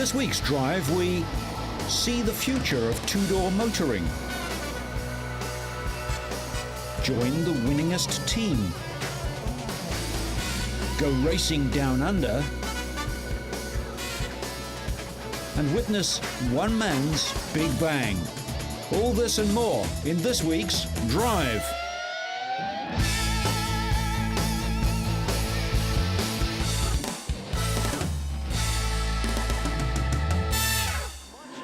this week's drive, we see the future of two-door motoring. Join the winningest team. Go racing down under. And witness one man's big bang. All this and more in this week's Drive.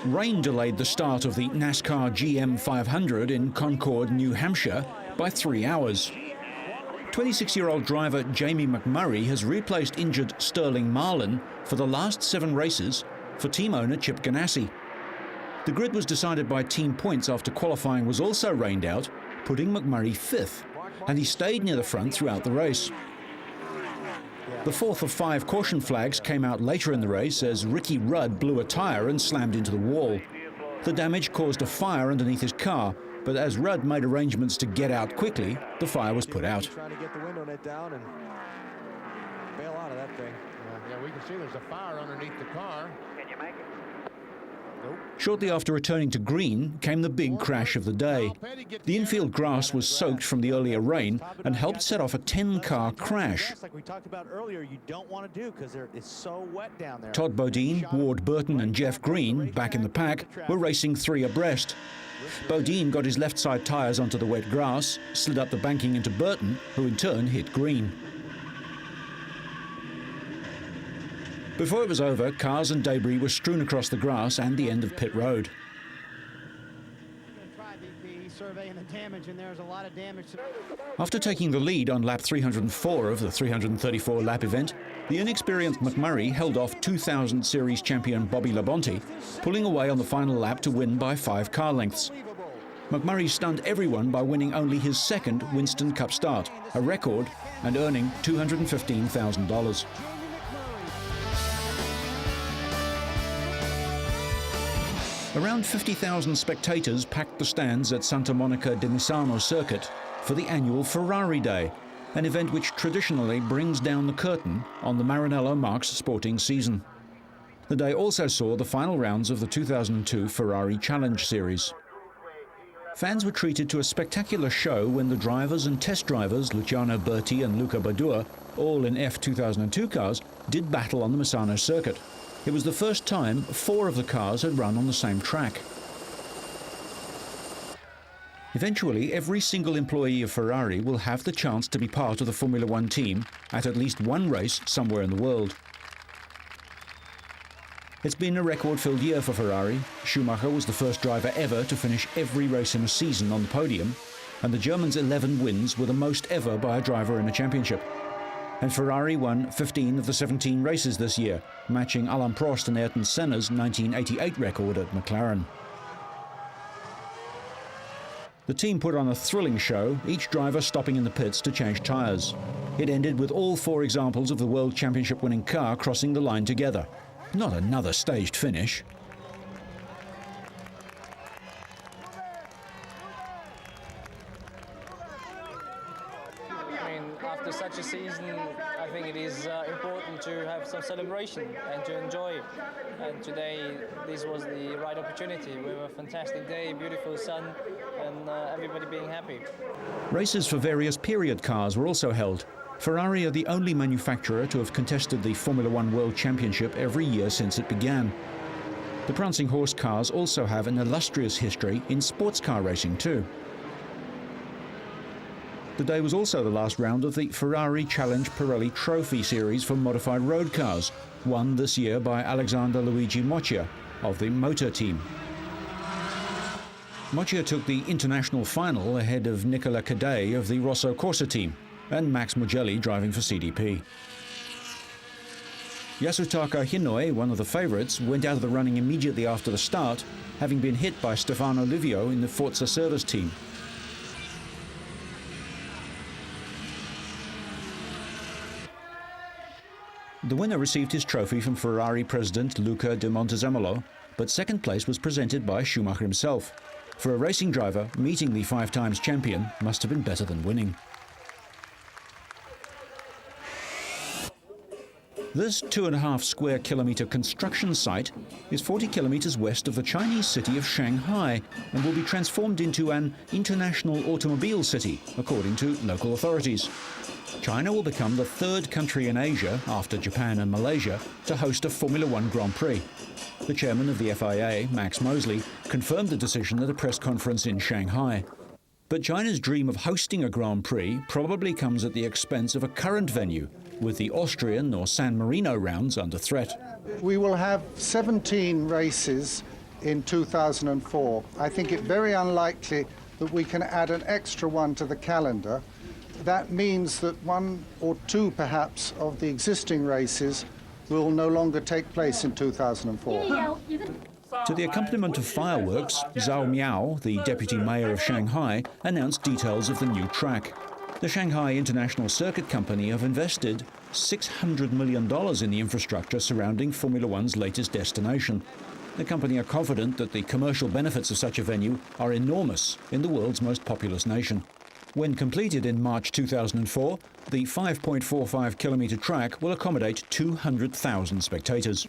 Rain delayed the start of the NASCAR GM 500 in Concord, New Hampshire by 3 hours. 26-year-old driver Jamie McMurray has replaced injured Sterling Marlin for the last 7 races for team owner Chip Ganassi. The grid was decided by team points after qualifying was also rained out, putting McMurray 5th, and he stayed near the front throughout the race. The 4th of 5 caution flags came out later in the race as Ricky Rudd blew a tyre and slammed into the wall. The damage caused a fire underneath his car, but as Rudd made arrangements to get out quickly, the fire was put out. Trying to get the window net down and bail out of that thing. Yeah, we can see there's a fire underneath the car. Can you make it? Nope. Shortly after returning to green came the big crash of the day. The infield grass was soaked from the earlier rain and helped set off a 10-car crash. Like we talked about earlier, you don't want to do because it's so wet down there. Todd Bodine, Ward Burton and Jeff Green, back in the pack, were racing 3 abreast. Bodine got his left side tyres onto the wet grass, slid up the banking into Burton, who in turn hit Green. Before it was over, cars and debris were strewn across the grass and the end of pit road. After taking the lead on lap 304 of the 334-lap event, the inexperienced McMurray held off 2000 Series champion Bobby Labonte, pulling away on the final lap to win by 5 car lengths. McMurray stunned everyone by winning only his 2nd Winston Cup start, a record, and earning $215,000. Around 50,000 spectators packed the stands at Santa Monica de Misano Circuit for the annual Ferrari Day, an event which traditionally brings down the curtain on the Maranello Marks sporting season. The day also saw the final rounds of the 2002 Ferrari Challenge Series. Fans were treated to a spectacular show when the drivers and test drivers Luciano Berti and Luca Badour, all in F2002 cars, did battle on the Misano circuit. It was the first time 4 of the cars had run on the same track. Eventually, every single employee of Ferrari will have the chance to be part of the Formula One team at least one race somewhere in the world. It's been a record-filled year for Ferrari. Schumacher was the first driver ever to finish every race in a season on the podium, and the Germans' 11 wins were the most ever by a driver in a championship. And Ferrari won 15 of the 17 races this year, matching Alain Prost and Ayrton Senna's 1988 record at McLaren. The team put on a thrilling show, each driver stopping in the pits to change tyres. It ended with all 4 examples of the World Championship winning car crossing the line together. Not another staged finish. After such a season, I think it is important to have some celebration and to enjoy it. And today, this was the right opportunity. We have a fantastic day, beautiful sun, and everybody being happy. Races for various period cars were also held. Ferrari are the only manufacturer to have contested the Formula One World Championship every year since it began. The Prancing Horse cars also have an illustrious history in sports car racing too. The day was also the last round of the Ferrari Challenge Pirelli Trophy Series for modified road cars, won this year by Alexander Luigi Moccia of the Motor team. Moccia took the international final ahead of Nicola Cadet of the Rosso Corsa team, and Max Mugelli driving for CDP. Yasutaka Hinoi, one of the favourites, went out of the running immediately after the start, having been hit by Stefano Livio in the Forza Service team. The winner received his trophy from Ferrari president Luca de Montezemolo, but second place was presented by Schumacher himself. For a racing driver, meeting the 5-times champion must have been better than winning. This 2.5 square kilometre construction site is 40 kilometres west of the Chinese city of Shanghai and will be transformed into an international automobile city, according to local authorities. China will become the third country in Asia, after Japan and Malaysia, to host a Formula One Grand Prix. The chairman of the FIA, Max Mosley, confirmed the decision at a press conference in Shanghai. But China's dream of hosting a Grand Prix probably comes at the expense of a current venue, with the Austrian or San Marino rounds under threat. We will have 17 races in 2004. I think it very unlikely that we can add an extra one to the calendar. That means that one or two, perhaps, of the existing races will no longer take place in 2004. To the accompaniment of fireworks, Zhao Miao, the deputy mayor of Shanghai, announced details of the new track. The Shanghai International Circuit Company have invested $600 million in the infrastructure surrounding Formula One's latest destination. The company are confident that the commercial benefits of such a venue are enormous in the world's most populous nation. When completed in March 2004, the 5.45-kilometre track will accommodate 200,000 spectators.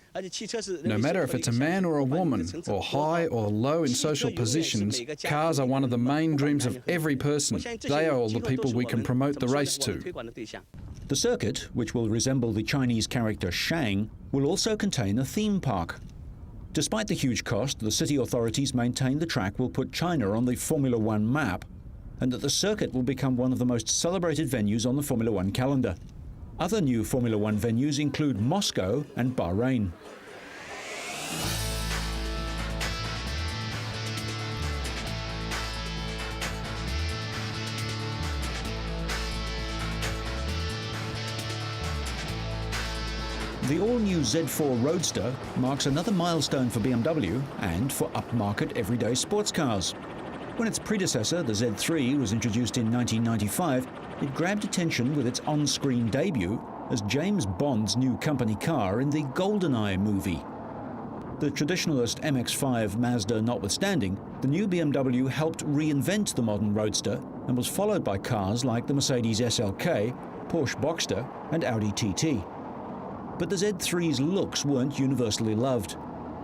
No matter if it's a man or a woman, or high or low in social positions, cars are one of the main dreams of every person. They are all the people we can promote the race to. The circuit, which will resemble the Chinese character Shang, will also contain a theme park. Despite the huge cost, the city authorities maintain the track will put China on the Formula One map, and that the circuit will become one of the most celebrated venues on the Formula One calendar. Other new Formula One venues include Moscow and Bahrain. The all-new Z4 Roadster marks another milestone for BMW and for upmarket everyday sports cars. When its predecessor, the Z3, was introduced in 1995, it grabbed attention with its on-screen debut as James Bond's new company car in the GoldenEye movie. The traditionalist MX-5 Mazda notwithstanding, the new BMW helped reinvent the modern Roadster and was followed by cars like the Mercedes SLK, Porsche Boxster and Audi TT. But the Z3's looks weren't universally loved.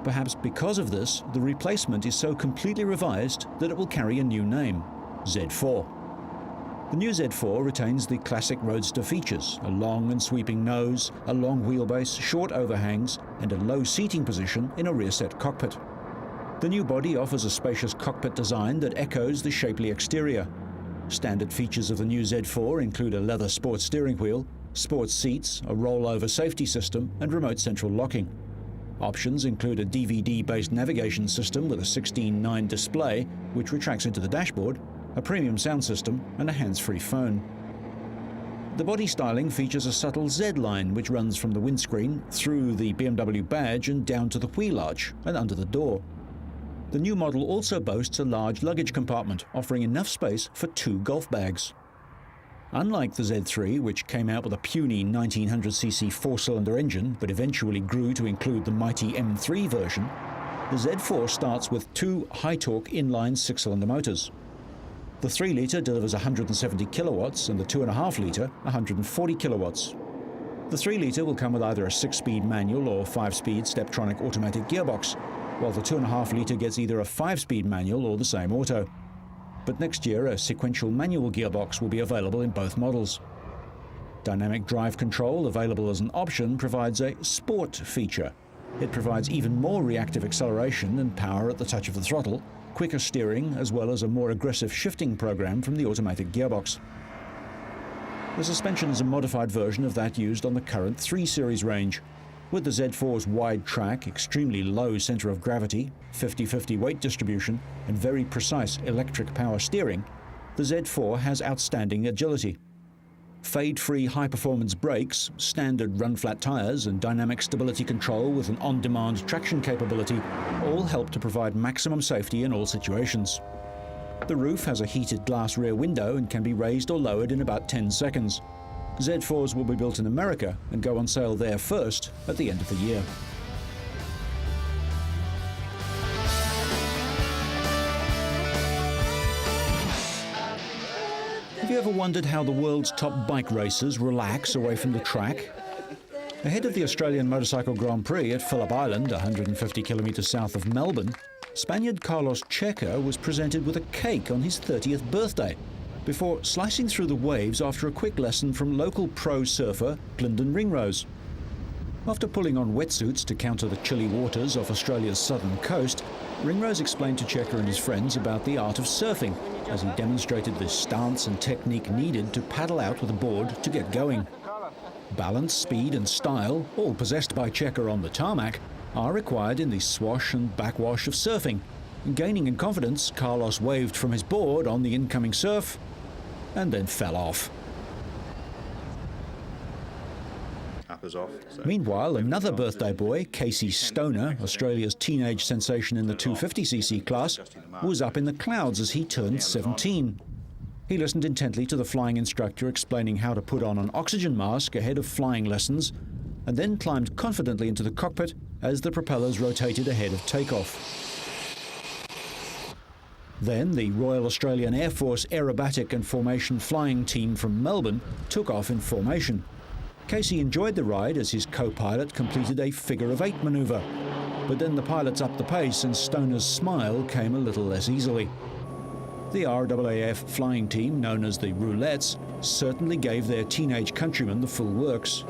Perhaps because of this, the replacement is so completely revised that it will carry a new name, Z4. The new Z4 retains the classic Roadster features, a long and sweeping nose, a long wheelbase, short overhangs, and a low seating position in a rear-set cockpit. The new body offers a spacious cockpit design that echoes the shapely exterior. Standard features of the new Z4 include a leather sports steering wheel, sports seats, a rollover safety system, and remote central locking. Options include a DVD-based navigation system with a 16:9 display, which retracts into the dashboard, a premium sound system, and a hands-free phone. The body styling features a subtle Z-line which runs from the windscreen through the BMW badge and down to the wheel arch and under the door. The new model also boasts a large luggage compartment, offering enough space for 2 golf bags. Unlike the Z3, which came out with a puny 1900cc 4-cylinder engine but eventually grew to include the mighty M3 version, the Z4 starts with 2 high-torque inline 6-cylinder motors. The 3-litre delivers 170 kilowatts and the 2.5-litre 140 kilowatts. The 3-litre will come with either a 6-speed manual or 5-speed Steptronic automatic gearbox, while the 2.5-litre gets either a 5-speed manual or the same auto. But next year, a sequential manual gearbox will be available in both models. Dynamic drive control, available as an option, provides a sport feature. It provides even more reactive acceleration and power at the touch of the throttle, quicker steering, as well as a more aggressive shifting program from the automatic gearbox. The suspension is a modified version of that used on the current 3 Series range. With the Z4's wide track, extremely low center of gravity, 50-50 weight distribution, and very precise electric power steering, the Z4 has outstanding agility. Fade-free high-performance brakes, standard run-flat tires, and dynamic stability control with an on-demand traction capability all help to provide maximum safety in all situations. The roof has a heated glass rear window and can be raised or lowered in about 10 seconds. Z4s will be built in America and go on sale there first at the end of the year. Have you ever wondered how the world's top bike racers relax away from the track? Ahead of the Australian Motorcycle Grand Prix at Phillip Island, 150 kilometres south of Melbourne, Spaniard Carlos Checa was presented with a cake on his 30th birthday, before slicing through the waves after a quick lesson from local pro surfer Lyndon Ringrose. After pulling on wetsuits to counter the chilly waters off Australia's southern coast, Ringrose explained to Checa and his friends about the art of surfing, as he demonstrated the stance and technique needed to paddle out with a board to get going. Balance, speed and style, all possessed by Checa on the tarmac, are required in the swash and backwash of surfing. Gaining in confidence, Carlos waved from his board on the incoming surf and then fell off. Meanwhile, another birthday boy, Casey Stoner, Australia's teenage sensation in the 250cc class, was up in the clouds as he turned 17. He listened intently to the flying instructor explaining how to put on an oxygen mask ahead of flying lessons, and then climbed confidently into the cockpit as the propellers rotated ahead of takeoff. Then the Royal Australian Air Force Aerobatic and Formation Flying Team from Melbourne took off in formation. Casey enjoyed the ride as his co-pilot completed a figure-of-8 manoeuvre, but then the pilots upped the pace and Stoner's smile came a little less easily. The RAAF flying team, known as the Roulettes, certainly gave their teenage countrymen the full works.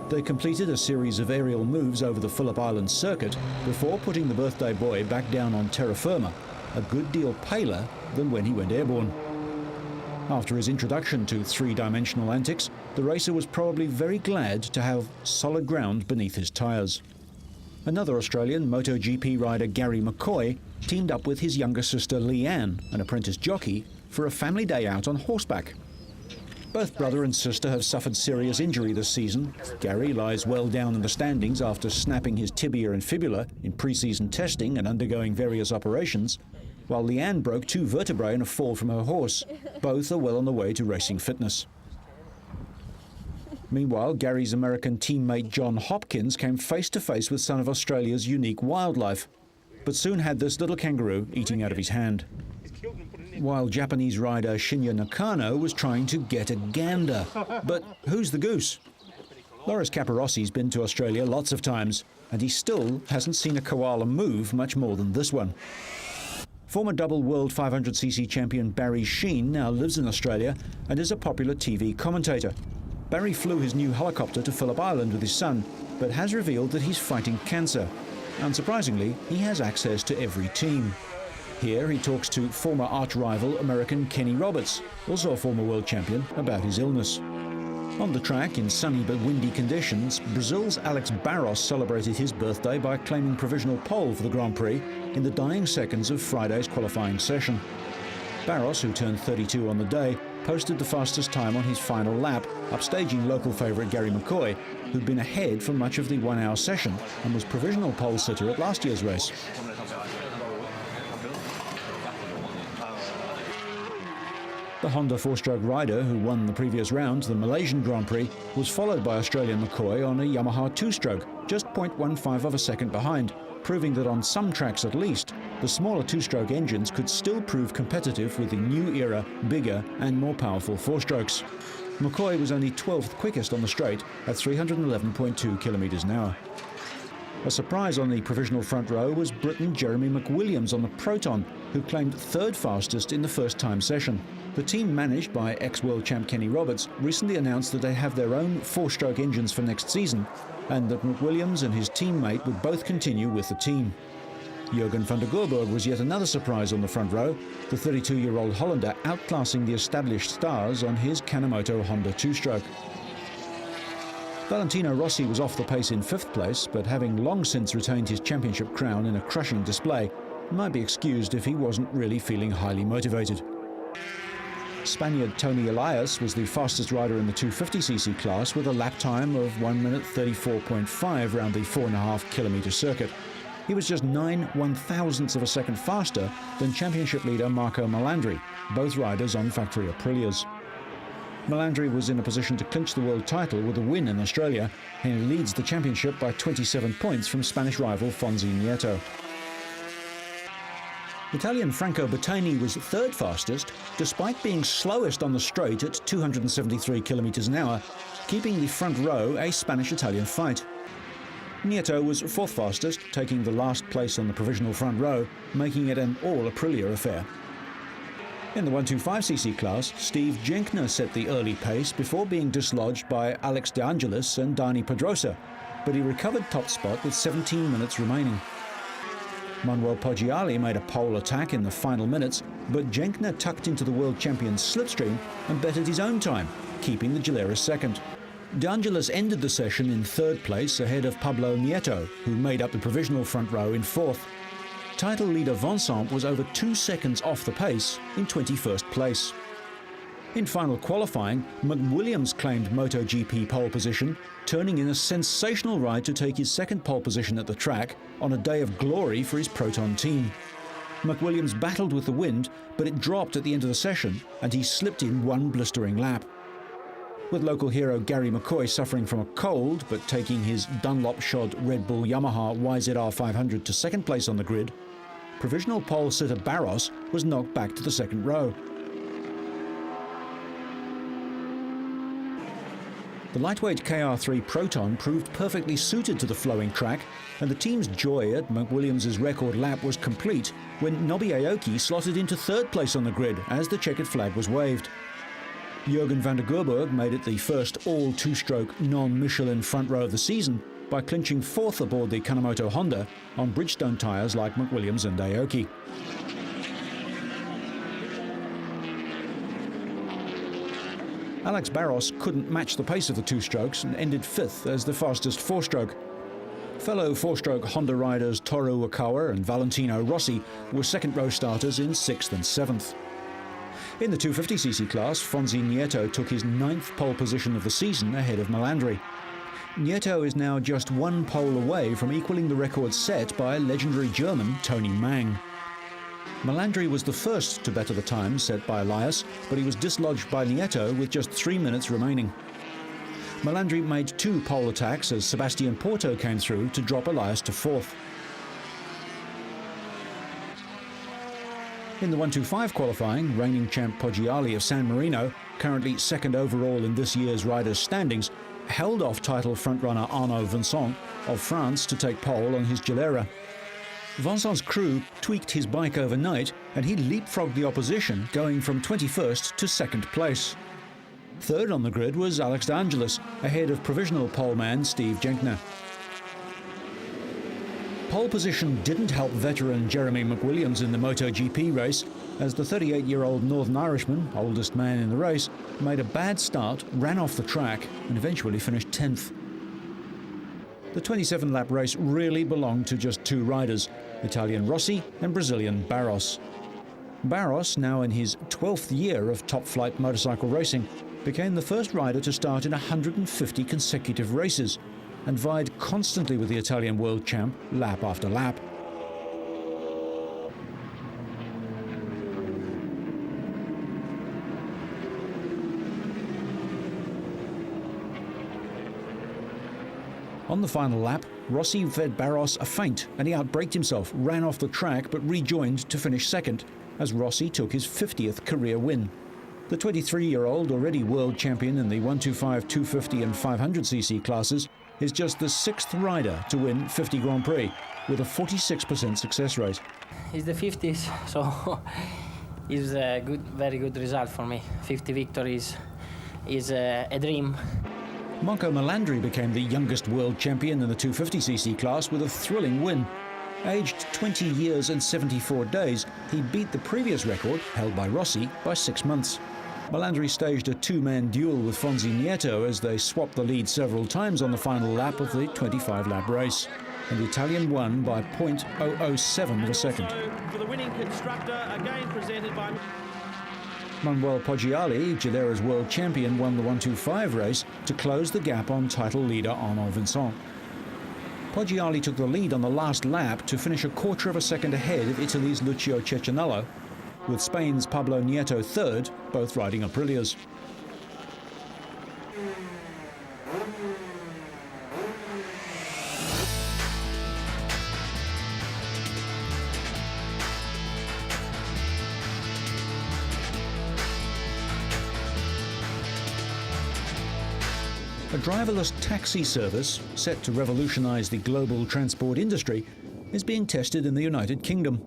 They completed a series of aerial moves over the Phillip Island circuit before putting the birthday boy back down on terra firma, a good deal paler than when he went airborne. After his introduction to three-dimensional antics, the racer was probably very glad to have solid ground beneath his tyres. Another Australian, MotoGP rider Gary McCoy, teamed up with his younger sister Leanne, an apprentice jockey, for a family day out on horseback. Both brother and sister have suffered serious injury this season. Gary lies well down in the standings after snapping his tibia and fibula in pre-season testing and undergoing various operations, while Leanne broke 2 vertebrae in a fall from her horse. Both are well on the way to racing fitness. Meanwhile, Gary's American teammate John Hopkins came face to face with some of Australia's unique wildlife, but soon had this little kangaroo eating out of his hand. While Japanese rider Shinya Nakano was trying to get a gander. But who's the goose? Loris Caporossi's been to Australia lots of times, and he still hasn't seen a koala move much more than this one. Former double World 500cc champion Barry Sheene now lives in Australia and is a popular TV commentator. Barry flew his new helicopter to Phillip Island with his son, but has revealed that he's fighting cancer. Unsurprisingly, he has access to every team. Here he talks to former arch-rival American Kenny Roberts, also a former world champion, about his illness. On the track, in sunny but windy conditions, Brazil's Alex Barros celebrated his birthday by claiming provisional pole for the Grand Prix in the dying seconds of Friday's qualifying session. Barros, who turned 32 on the day, posted the fastest time on his final lap, upstaging local favourite Gary McCoy, who'd been ahead for much of the one-hour session and was provisional pole sitter at last year's race. The Honda four-stroke rider who won the previous round, the Malaysian Grand Prix, was followed by Australian McCoy on a Yamaha two-stroke, just 0.15 of a second behind, proving that on some tracks at least, the smaller two-stroke engines could still prove competitive with the new era, bigger and more powerful four-strokes. McCoy was only 12th quickest on the straight at 311.2 kilometres an hour. A surprise on the provisional front row was Briton Jeremy McWilliams on the Proton, who claimed third fastest in the first-time session. The team managed by ex-world champ Kenny Roberts recently announced that they have their own four-stroke engines for next season, and that McWilliams and his teammate would both continue with the team. Jurgen van der Goorburg was yet another surprise on the front row, the 32-year-old Hollander outclassing the established stars on his Kanemoto Honda two-stroke. Valentino Rossi was off the pace in 5th place, but having long since retained his championship crown in a crushing display, might be excused if he wasn't really feeling highly motivated. Spaniard Tony Elias was the fastest rider in the 250cc class with a lap time of 1 minute 34.5 round the 4.5 kilometre circuit. He was just 9 1/1000ths of a second faster than championship leader Marco Melandri, both riders on factory Aprilias. Melandri was in a position to clinch the world title with a win in Australia, and he leads the championship by 27 points from Spanish rival Fonzi Nieto. Italian Franco Battagni was third fastest, despite being slowest on the straight at 273 kilometres an hour. keeping the front row a Spanish-Italian fight. Nieto was fourth fastest, taking the last place on the provisional front row, making it an all-Aprilia affair. In the 125cc class, Steve Jenkner set the early pace before being dislodged by Alex De Angelis and Dani Pedrosa, but he recovered top spot with 17 minutes remaining. Manuel Poggiali made a pole attack in the final minutes, but Jenkner tucked into the world champion's slipstream and bettered his own time, keeping the Gilera second. De Angelis ended the session in third place ahead of Pablo Nieto, who made up the provisional front row in fourth. Title leader Vincent was over 2 seconds off the pace in 21st place. In final qualifying, McWilliams claimed MotoGP pole position, turning in a sensational ride to take his second pole position at the track on a day of glory for his Proton team. McWilliams battled with the wind, but it dropped at the end of the session and he slipped in one blistering lap. With local hero Gary McCoy suffering from a cold but taking his Dunlop-shod Red Bull Yamaha YZR 500 to second place on the grid, provisional pole sitter Barros was knocked back to the second row. The lightweight KR3 Proton proved perfectly suited to the flowing track, and the team's joy at McWilliams' record lap was complete when Nobby Aoki slotted into third place on the grid as the checkered flag was waved. Jürgen van der Gerburg made it the first all two-stroke non-Michelin front row of the season by clinching fourth aboard the Kanemoto Honda on Bridgestone tyres like McWilliams and Aoki. Alex Barros couldn't match the pace of the two-strokes and ended fifth as the fastest four-stroke. Fellow four-stroke Honda riders Toru Okawa and Valentino Rossi were second-row starters in sixth and seventh. In the 250cc class, Fonzi Nieto took his 9th pole position of the season ahead of Melandri. Nieto is now just one pole away from equaling the record set by legendary German Tony Mang. Melandri was the first to better the time set by Elias, but he was dislodged by Nieto with just 3 minutes remaining. Melandri made 2 pole attacks as Sebastian Porto came through to drop Elias to fourth. In the 125 qualifying, reigning champ Poggiali of San Marino, currently second overall in this year's riders' standings, held off title frontrunner Arnaud Vincent of France to take pole on his Gilera. Vincent's crew tweaked his bike overnight and he leapfrogged the opposition, going from 21st to second place. Third on the grid was Alex De Angelis, ahead of provisional poleman Steve Jenkner. Pole position didn't help veteran Jeremy McWilliams in the MotoGP race, as the 38-year-old Northern Irishman, oldest man in the race, made a bad start, ran off the track and eventually finished 10th. The 27-lap race really belonged to just 2 riders, Italian Rossi and Brazilian Barros. Barros, now in his 12th year of top-flight motorcycle racing, became the first rider to start in 150 consecutive races and vied constantly with the Italian world champ lap after lap. On the final lap, Rossi fed Barros a feint and he outbraked himself, ran off the track but rejoined to finish second as Rossi took his 50th career win. The 23-year-old, already world champion in the 125, 250 and 500cc classes, is just the 6th rider to win 50 Grand Prix with a 46% success rate. It's the 50th, so it's a very good result for me. 50 victories is a dream. Marco Melandri became the youngest world champion in the 250cc class with a thrilling win. Aged 20 years and 74 days, he beat the previous record, held by Rossi, by 6 months. Melandri staged a 2-man duel with Fonzi Nieto as they swapped the lead several times on the final lap of the 25-lap race. And the Italian won by 0.007 of a second. For the winning constructor, again presented by Manuel Poggiali, Gilera's world champion, won the 125 race to close the gap on title leader Arnaud Vincent. Poggiali took the lead on the last lap to finish a quarter of a second ahead of Italy's Lucio Cecchinello, with Spain's Pablo Nieto third, both riding Aprilias. A driverless taxi service, set to revolutionise the global transport industry, is being tested in the United Kingdom.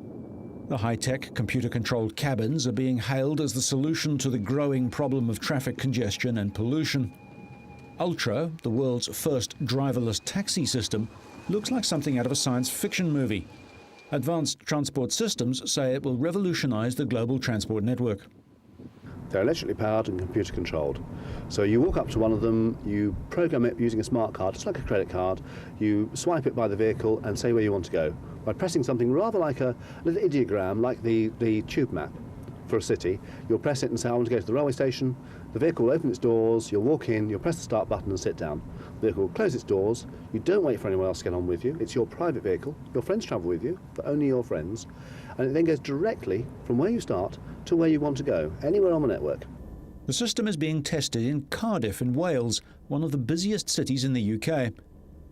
The high-tech, computer-controlled cabins are being hailed as the solution to the growing problem of traffic congestion and pollution. Ultra, the world's first driverless taxi system, looks like something out of a science fiction movie. Advanced Transport Systems say it will revolutionise the global transport network. They're electrically powered and computer controlled. So you walk up to one of them, you program it using a smart card, just like a credit card, you swipe it by the vehicle and say where you want to go. By pressing something rather like a little ideogram, like the tube map for a city, you'll press it and say, I want to go to the railway station. The vehicle will open its doors, you'll walk in, you'll press the start button and sit down. The vehicle will close its doors, you don't wait for anyone else to get on with you, it's your private vehicle, your friends travel with you, but only your friends, and it then goes directly from where you start to where you want to go, anywhere on the network. The system is being tested in Cardiff in Wales, one of the busiest cities in the UK.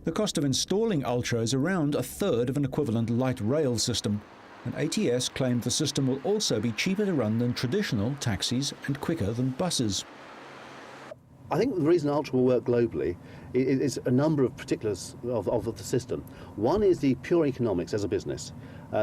The cost of installing Ultra is around a third of an equivalent light rail system, and ATS claimed the system will also be cheaper to run than traditional taxis and quicker than buses. I think the reason Ultra will work globally is a number of particulars of the system. One is the pure economics as a business.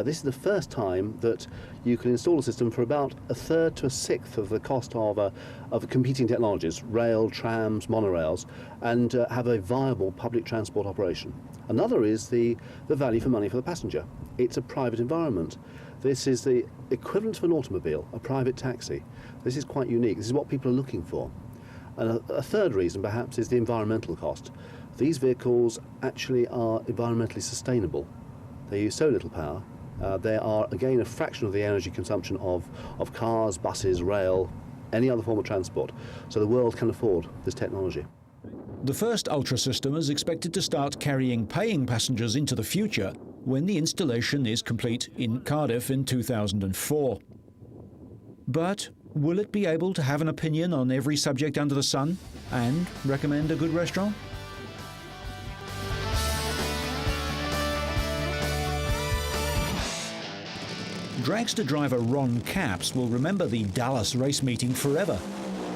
This is the first time that you can install a system for about a third to a sixth of the cost of competing technologies, rail, trams, monorails, and have a viable public transport operation. Another is the value for money for the passenger. It's a private environment. This is the equivalent of an automobile, a private taxi. This is quite unique. This is what people are looking for. And a third reason, perhaps, is the environmental cost. These vehicles actually are environmentally sustainable. They use so little power. They are, again, a fraction of the energy consumption of cars, buses, rail, any other form of transport. So the world can afford this technology. The first Ultra system is expected to start carrying paying passengers into the future when the installation is complete in Cardiff in 2004. But will it be able to have an opinion on every subject under the sun and recommend a good restaurant? Dragster driver Ron Capps will remember the Dallas race meeting forever.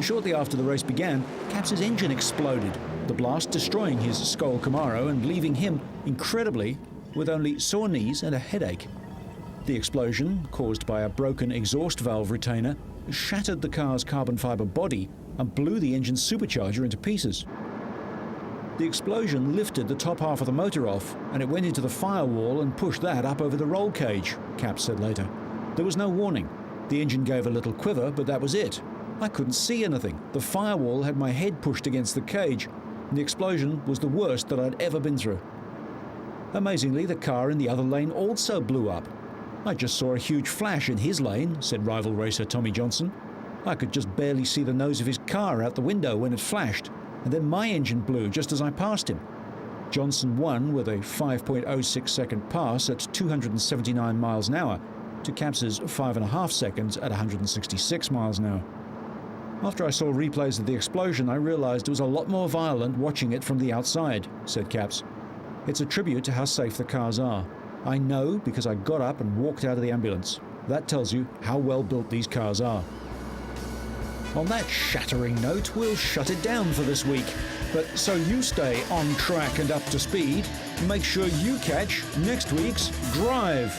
Shortly after the race began, Capps' engine exploded, the blast destroying his Skoll Camaro and leaving him, incredibly, with only sore knees and a headache. The explosion, caused by a broken exhaust valve retainer, shattered the car's carbon fibre body and blew the engine's supercharger into pieces. The explosion lifted the top half of the motor off, and it went into the firewall and pushed that up over the roll cage, Capps said later. There was no warning. The engine gave a little quiver, but that was it. I couldn't see anything. The firewall had my head pushed against the cage. The explosion was the worst that I'd ever been through. Amazingly, the car in the other lane also blew up. I just saw a huge flash in his lane, said rival racer Tommy Johnson. I could just barely see the nose of his car out the window when it flashed, and then my engine blew just as I passed him. Johnson won with a 5.06 second pass at 279 miles an hour to Capps' 5.5 seconds at 166 miles an hour. After I saw replays of the explosion, I realized it was a lot more violent watching it from the outside, said Capps. It's a tribute to how safe the cars are. I know because I got up and walked out of the ambulance. That tells you how well built these cars are. On that shattering note, we'll shut it down for this week. But so you stay on track and up to speed, make sure you catch next week's Drive.